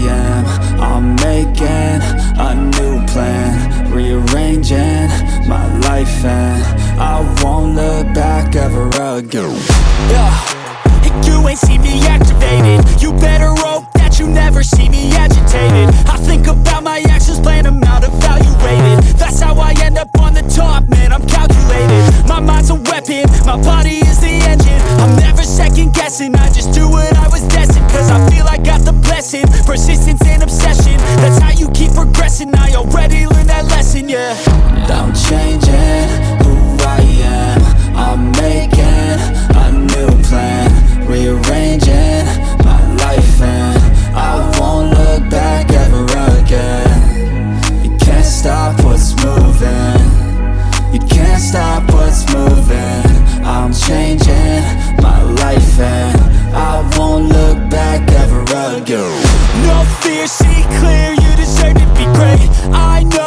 am. I'm making a new plan, rearranging my life, and I won't look back ever again. You ain't see me activated. You better hope that you never see me agitated. I think about my actions, plan them out, evaluated. That's how I end up on the top, man, I'm calculated. My mind's a weapon, my body is the engine. I'm never second guessing, I just do what I was destined. Cause I feel I got the blessing, persistence and obsession. That's how you keep progressing, I already learned that lesson, yeah. I'm changing who I am. I'm making a new plan, rearranging my life, and I won't look back ever again. You can't stop what's moving. You can't stop what's moving. I'm changing my life, and I won't look back ever again. No fear, see clear, you deserve to be great. I know